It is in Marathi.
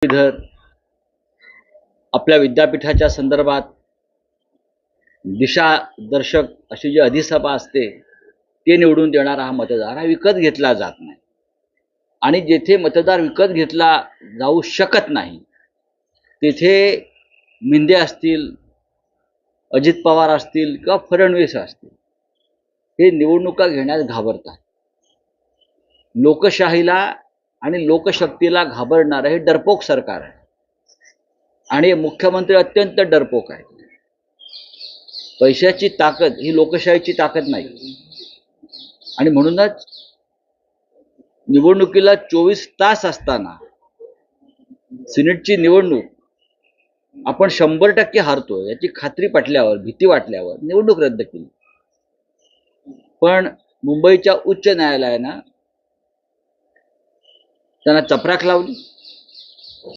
पदवीधर आपल्या विद्यापीठाच्या संदर्भात दिशादर्शक अशी जी अधिसभा असते ते निवडून देणारा हा मतदार हा विकत घेतला जात नाही. आणि जेथे मतदार विकत घेतला जाऊ शकत नाही तेथे मिंदे असतील, अजित पवार असतील किंवा फडणवीस असतील हे निवडणुका घेण्यास घाबरतात. लोकशाहीला आणि लोकशक्तीला घाबरणारं हे डरपोक सरकार आहे आणि मुख्यमंत्री अत्यंत डरपोक आहे. पैशाची ताकद ही लोकशाहीची ताकद नाही आणि म्हणूनच निवडणुकीला 24 तास असताना सिनेटची निवडणूक आपण 100% हारतो याची खात्री पटल्यावर, भीती वाटल्यावर निवडणूक रद्द केली. पण मुंबईच्या उच्च न्यायालयानं त्यांना चपराक लावली